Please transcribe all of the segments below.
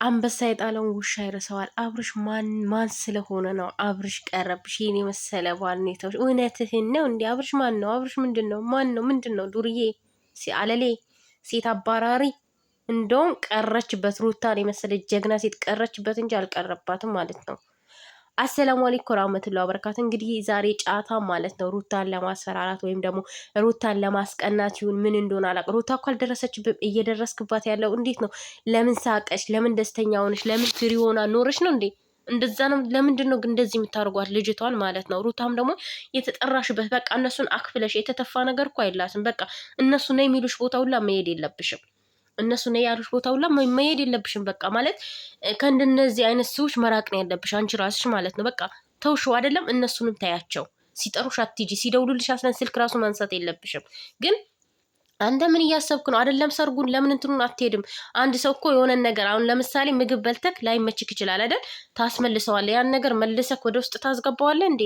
አንበሳ የጣለውን ውሻ ይረሳዋል። አብርሽ ማን ስለሆነ ነው አብርሽ ቀረብሽ? የኔ መሰለ ባልኔታዎች እውነትህን ነው እንዲ? አብርሽ ማን ነው? አብርሽ ምንድን ነው? ማን ነው? ምንድን ነው? ዱርዬ አለሌ ሴት አባራሪ። እንደውም ቀረችበት። ሩታን የመሰለች ጀግና ሴት ቀረችበት እንጂ አልቀረባትም ማለት ነው። አሰላሙ አለይኩም ወራህመቱላሂ ወበረካቱ። እንግዲህ ዛሬ ጫታ ማለት ነው ሩታን ለማስፈራራት ወይም ደግሞ ሩታን ለማስቀናት ይሁን ምን እንደሆነ አላውቅም። ሩታ እኮ አልደረሰችብም። እየደረስክባት ያለው እንዴት ነው? ለምን ሳቀሽ? ለምን ደስተኛ ሆነሽ? ለምን ፍሪ ሆና ኖረሽ ነው እንዴ? እንደዛ ነው። ለምንድን ነው ግን እንደዚህ የምታደርጓት ልጅቷን ማለት ነው? ሩታም ደግሞ የተጠራሽበት በቃ እነሱን አክፍለሽ የተተፋ ነገር እኮ አይላትም። በቃ እነሱ ነው የሚሉሽ ቦታ ሁላ መሄድ የለብሽም። እነሱ ነው ያሉሽ ቦታ ሁላ መሄድ የለብሽም። በቃ ማለት ከእንደነዚህ አይነት ሰዎች መራቅ ነው ያለብሽ አንቺ ራስሽ ማለት ነው። በቃ ተውሽው አይደለም እነሱንም ታያቸው። ሲጠሩሽ አትጂ፣ ሲደውሉልሽ አስለን ስልክ ራሱ ማንሳት የለብሽም። ግን አንተ ምን እያሰብክ ነው? አይደለም ሰርጉን ለምን እንትኑን አትሄድም? አንድ ሰው እኮ የሆነ ነገር አሁን ለምሳሌ ምግብ በልተክ ላይመችክ ይችላል አይደል? ታስመልሰዋለህ። ያን ነገር መልሰክ ወደ ውስጥ ታስገባዋለህ እንዴ?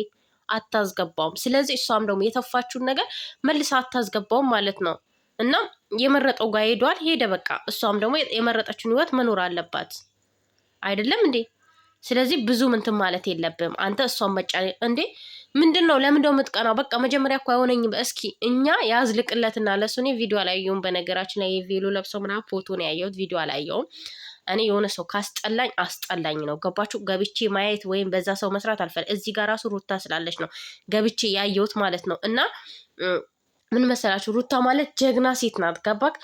አታስገባውም። ስለዚህ እሷም ደግሞ የተፋችሁን ነገር መልሳ አታስገባውም ማለት ነው። እና የመረጠው ጋር ሄዷል፣ ሄደ በቃ። እሷም ደግሞ የመረጠችውን ህይወት መኖር አለባት አይደለም እንዴ? ስለዚህ ብዙ ምንትን ማለት የለብም አንተ እሷን መጫ እንዴ ምንድን ነው? ለምን ደው የምትቀናው? በቃ መጀመሪያ እኮ አይሆነኝም። እስኪ እኛ ያዝልቅለትና ለሱ እኔ ቪዲዮ አላየሁም። በነገራችን ላይ የቬሎ ለብሰው ምናምን ፎቶ ነው ያየሁት፣ ቪዲዮ አላየሁም። እኔ የሆነ ሰው ካስጠላኝ አስጠላኝ ነው። ገባችሁ? ገብቼ ማየት ወይም በዛ ሰው መስራት አልፈልግም። እዚህ ጋር ራሱ ሩታ ስላለች ነው ገብቼ ያየሁት ማለት ነው። እና ምን መሰላችሁ? ሩታ ማለት ጀግና ሴት ናት። ገባክ?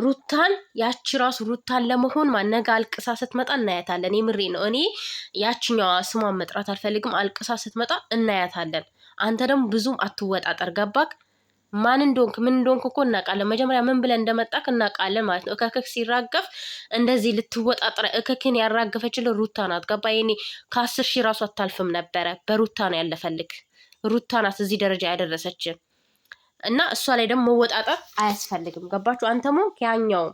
ሩታን ያቺ ራሱ ሩታን ለመሆን ነገ አልቅሳ ስትመጣ እናያታለን። የምሬ ነው። እኔ ያችኛዋ ስሟን መጥራት አልፈልግም። አልቅሳ ስትመጣ እናያታለን። አንተ ደግሞ ብዙም አትወጣጠር። ገባክ? ማን እንደሆንክ ምን እንደሆንክ እኮ እናውቃለን። መጀመሪያ ምን ብለን እንደመጣክ እናውቃለን ማለት ነው። እከክክ ሲራገፍ እንደዚህ ልትወጣጥረ እከክን ያራገፈችልን ሩታ ናት። ገባ? ይኔ ከ10 ሺህ ራሱ አታልፍም ነበረ። በሩታ ነው ያለፈልክ። ሩታ ናት እዚህ ደረጃ ያደረሰችን እና እሷ ላይ ደግሞ መወጣጠር አያስፈልግም። ገባችሁ? አንተሞ ያኛው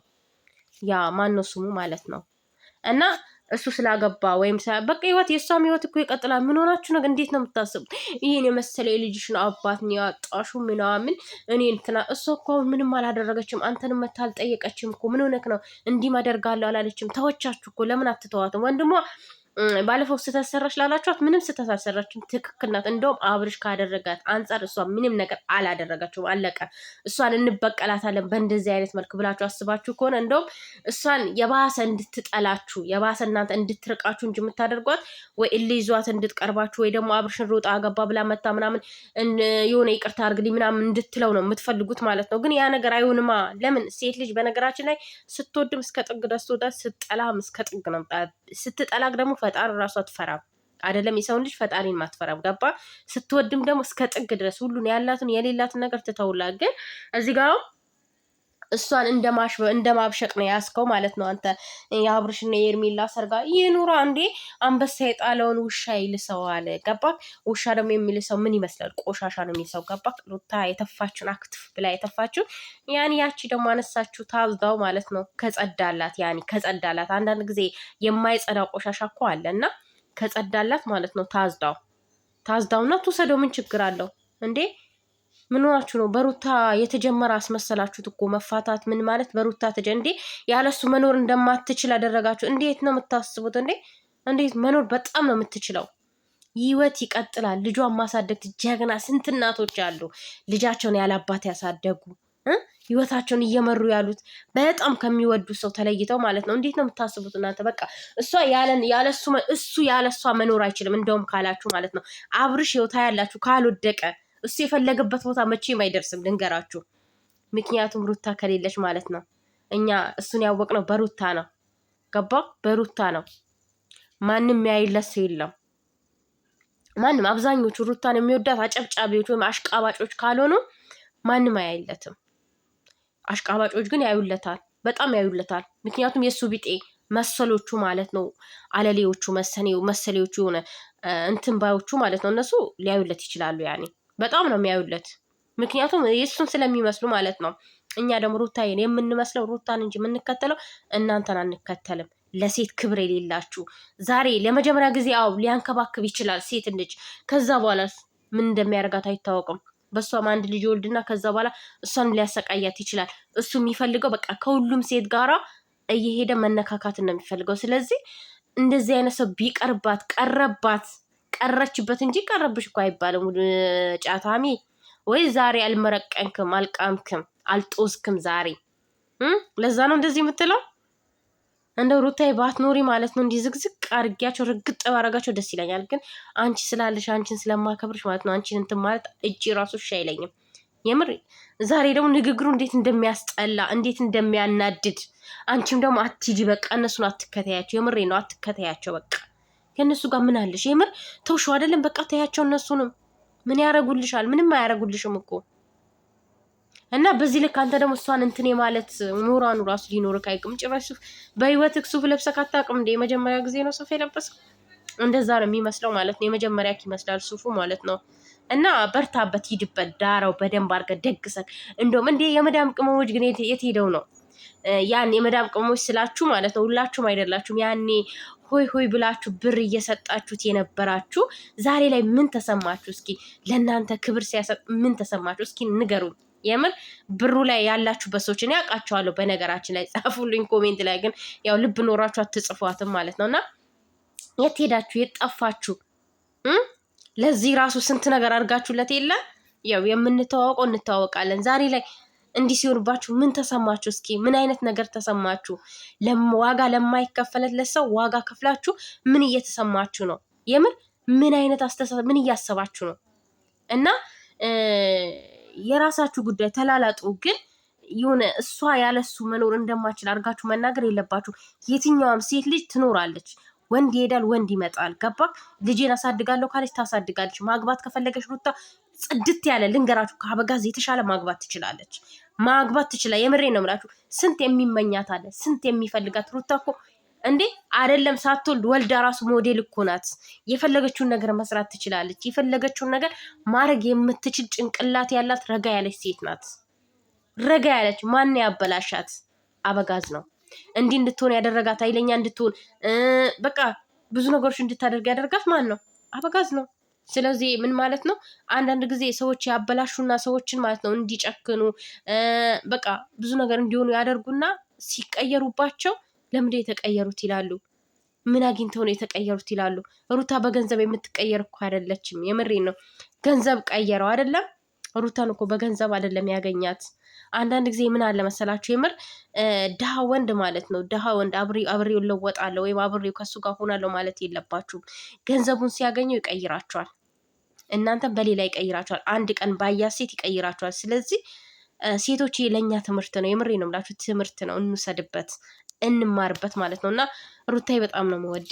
ያ ማነው ስሙ ማለት ነው። እና እሱ ስላገባ ወይም በቃ ህይወት የእሷም ህይወት እኮ ይቀጥላል። ምን ሆናችሁ ነው? እንዴት ነው የምታስቡት? ይህን የመሰለ የልጅሽን አባት ነው ያጣሹ ምናምን እኔ እንትና እሷ እኮ ምንም አላደረገችም። አንተንም መታ አልጠየቀችም እኮ ምን ሆነክ ነው? እንዲህ ማደርጋለሁ አላለችም። ተወቻችሁ እኮ ለምን አትተዋትም? ወንድሟ ባለፈው ስህተት ሰራች ላላችኋት ምንም ስህተት አልሰራችም። ትክክል ናት። እንደውም አብርሽ ካደረጋት አንጻር እሷ ምንም ነገር አላደረጋችሁም። አለቀ። እሷን እንበቀላታለን በእንደዚህ አይነት መልክ ብላችሁ አስባችሁ ከሆነ እንደውም እሷን የባሰ እንድትጠላችሁ የባሰ እናንተ እንድትርቃችሁ እንጂ የምታደርጓት ወይ እልይዟት እንድትቀርባችሁ ወይ ደግሞ አብርሽን ሮጣ አገባ ብላ መታ ምናምን የሆነ ይቅርታ አድርግልኝ ምናምን እንድትለው ነው የምትፈልጉት ማለት ነው። ግን ያ ነገር አይሆንማ። ለምን? ሴት ልጅ በነገራችን ላይ ስትወድም እስከ ጥግ ደስ ትወዳት፣ ስትጠላም እስከ ጥግ ነው። ስትጠላቅ ደግሞ ፈጣሪ ራሱ አትፈራም። አይደለም የሰውን ልጅ ፈጣሪን ማትፈራም። ገባ? ስትወድም ደግሞ እስከ ጥግ ድረስ ሁሉን ያላትን የሌላትን ነገር ትተውላት። ግን እዚህ ጋር እሷን እንደ ማብሸቅ ነው ያስከው ማለት ነው። አንተ የአብርሽና የኤርሜላ ሰርጋ ይኑራ እንዴ? አንበሳ የጣለውን ውሻ ይልሰዋል። ገባክ? ውሻ ደግሞ የሚልሰው ምን ይመስላል? ቆሻሻ ነው የሚልሰው። ገባክ? ሩታ የተፋችሁን አክትፍ ብላ የተፋችሁ ያቺ ደግሞ አነሳችሁ ታዝዳው ማለት ነው። ከጸዳላት ከጸዳላት አንዳንድ ጊዜ የማይጸዳው ቆሻሻ እኮ አለ እና ከጸዳላት ማለት ነው ታዝዳውና ትውሰደው። ምን ችግር አለው እንዴ? ምን ሆናችሁ ነው? በሩታ የተጀመረ አስመሰላችሁት እኮ መፋታት ምን ማለት በሩታ እንዴ? ያለሱ መኖር እንደማትችል አደረጋችሁ። እንዴት ነው የምታስቡት እንዴ? እንዴት መኖር በጣም ነው የምትችለው። ህይወት ይቀጥላል። ልጇን ማሳደግ ጀግና ስንት እናቶች አሉ ልጃቸውን ያላባት ያሳደጉ ህይወታቸውን እየመሩ ያሉት በጣም ከሚወዱ ሰው ተለይተው ማለት ነው። እንዴት ነው የምታስቡት እናንተ? በቃ እሷ እሱ ያለሷ መኖር አይችልም። እንደውም ካላችሁ ማለት ነው አብርሽ ህይወታ ያላችሁ ካልወደቀ እሱ የፈለገበት ቦታ መቼም አይደርስም። ልንገራችሁ። ምክንያቱም ሩታ ከሌለች ማለት ነው። እኛ እሱን ያወቅነው በሩታ ነው። ገባ? በሩታ ነው። ማንም ያይለት ሰው የለም። ማንም አብዛኞቹ ሩታን የሚወዳት አጨብጫቢዎች ወይም አሽቃባጮች ካልሆኑ ማንም አያይለትም። አሽቃባጮች ግን ያዩለታል፣ በጣም ያዩለታል። ምክንያቱም የእሱ ቢጤ መሰሎቹ ማለት ነው፣ አለሌዎቹ መሰሌዎቹ የሆነ እንትን ባዮቹ ማለት ነው። እነሱ ሊያዩለት ይችላሉ። ያኔ በጣም ነው የሚያዩለት፣ ምክንያቱም የእሱን ስለሚመስሉ ማለት ነው። እኛ ደግሞ ሩታዬን የምንመስለው ሩታን እንጂ የምንከተለው እናንተን አንከተልም። ለሴት ክብር የሌላችሁ ዛሬ ለመጀመሪያ ጊዜ ሊያንከባክብ ይችላል ሴት ልጅ። ከዛ በኋላ ምን እንደሚያደርጋት አይታወቅም። በሷም አንድ ልጅ ወልድና ከዛ በኋላ እሷን ሊያሰቃያት ይችላል። እሱ የሚፈልገው በቃ ከሁሉም ሴት ጋራ እየሄደ መነካካት ነው የሚፈልገው። ስለዚህ እንደዚህ አይነት ሰው ቢቀርባት ቀረችበት እንጂ ቀረብሽ እኮ አይባልም። ጫታሚ ወይ ዛሬ አልመረቀንክም፣ አልቃምክም፣ አልጦዝክም ዛሬ ለዛ ነው እንደዚህ የምትለው። እንደ ሩታዬ ባትኖሪ ማለት ነው እንዲህ ዝግዝቅ አርጊያቸው ርግጥ ባረጋቸው ደስ ይለኛል። ግን አንቺ ስላለሽ አንቺን ስለማከብርሽ ማለት ነው አንቺን እንትን ማለት እጅ ራሱ እሺ አይለኝም የምር። ዛሬ ደግሞ ንግግሩ እንዴት እንደሚያስጠላ እንዴት እንደሚያናድድ። አንቺም ደግሞ አትሂጂ በቃ እነሱን አትከታያቸው። የምሬ ነው አትከታያቸው በቃ። ከእነሱ ጋር ምን አለሽ? የምር ተውሽው አይደለም በቃ ተያቸው። እነሱንም ምን ያረጉልሻል? ምንም አያረጉልሽም እኮ። እና በዚህ ልክ አንተ ደግሞ እሷን እንትን ማለት ሞራኑ ራሱ ሊኖርክ አይቅም። ጭራሽ ሱፍ በህይወትክ ሱፍ ለብሰህ አታውቅም እንዴ? የመጀመሪያ ጊዜ ነው ሱፍ የለበስክ? እንደዛ ነው የሚመስለው ማለት ነው። የመጀመሪያክ ይመስላል ሱፉ ማለት ነው። እና በርታበት፣ ሂድበት፣ ዳራው በደንብ አድርገህ ደግሰክ። እንደውም እንዴ የመዳም ቅመሞች ግን የት ሄደው ነው? ያኔ የመዳም ቅመሞች ስላችሁ ማለት ነው ሁላችሁም አይደላችሁም። ያኔ ሆይ ሆይ ብላችሁ ብር እየሰጣችሁት የነበራችሁ ዛሬ ላይ ምን ተሰማችሁ? እስኪ ለእናንተ ክብር ሲያሰጥ ምን ተሰማችሁ? እስኪ ንገሩኝ። የምር ብሩ ላይ ያላችሁበት ሰዎች እኔ አውቃቸዋለሁ። በነገራችን ላይ ጻፉልኝ ኮሜንት ላይ። ግን ያው ልብ ኖራችሁ አትጽፏትም ማለት ነው። እና የት ሄዳችሁ የት ጠፋችሁ? ለዚህ ራሱ ስንት ነገር አድርጋችሁለት የለ? ያው የምንተዋወቀው እንተዋወቃለን። ዛሬ ላይ እንዲህ ሲሆንባችሁ ምን ተሰማችሁ? እስኪ ምን አይነት ነገር ተሰማችሁ? ዋጋ ለማይከፈለት ሰው ዋጋ ከፍላችሁ ምን እየተሰማችሁ ነው? የምር ምን አይነት አስተሳሰብ ምን እያሰባችሁ ነው? እና የራሳችሁ ጉዳይ ተላላጡ። ግን የሆነ እሷ ያለሱ መኖር እንደማችል አድርጋችሁ መናገር የለባችሁ። የትኛውም ሴት ልጅ ትኖራለች። ወንድ ይሄዳል፣ ወንድ ይመጣል። ገባ? ልጄን አሳድጋለሁ ካለች ታሳድጋለች። ማግባት ከፈለገች ሩታ ጽድት ያለ ልንገራችሁ፣ ከአበጋዝ የተሻለ ማግባት ትችላለች። ማግባት ትችላል። የምሬ ነው የምላችሁ። ስንት የሚመኛት አለ፣ ስንት የሚፈልጋት ሩታ እኮ እንዴ አይደለም ሳትወልድ ወልዳ ራሱ ሞዴል እኮ ናት። የፈለገችውን ነገር መስራት ትችላለች። የፈለገችውን ነገር ማድረግ የምትችል ጭንቅላት ያላት ረጋ ያለች ሴት ናት። ረጋ ያለች። ማን ያበላሻት? አበጋዝ ነው እንዲህ እንድትሆን ያደረጋት። ኃይለኛ እንድትሆን በቃ ብዙ ነገሮች እንድታደርግ ያደርጋት ማን ነው? አበጋዝ ነው። ስለዚህ ምን ማለት ነው? አንዳንድ ጊዜ ሰዎች ያበላሹና ሰዎችን ማለት ነው እንዲጨክኑ በቃ ብዙ ነገር እንዲሆኑ ያደርጉና ሲቀየሩባቸው ለምንድን የተቀየሩት ይላሉ። ምን አግኝተው ነው የተቀየሩት ይላሉ። ሩታ በገንዘብ የምትቀየር እኮ አይደለችም። የምሬን ነው። ገንዘብ ቀየረው አይደለም። ሩታን እኮ በገንዘብ አይደለም ያገኛት። አንዳንድ ጊዜ ምን አለ መሰላችሁ፣ የምር ድሃ ወንድ ማለት ነው ድሃ ወንድ አብሬው እለወጣለሁ ወይም አብሬው ከሱ ጋር ሆናለሁ ማለት የለባችሁም። ገንዘቡን ሲያገኘው ይቀይራቸዋል። እናንተም በሌላ ይቀይራቸዋል። አንድ ቀን ባያት ሴት ይቀይራቸዋል። ስለዚህ ሴቶች ለእኛ ትምህርት ነው። የምሬ ነው የምላችሁ ትምህርት ነው። እንውሰድበት፣ እንማርበት ማለት ነው። እና ሩታዬ በጣም ነው የምወድ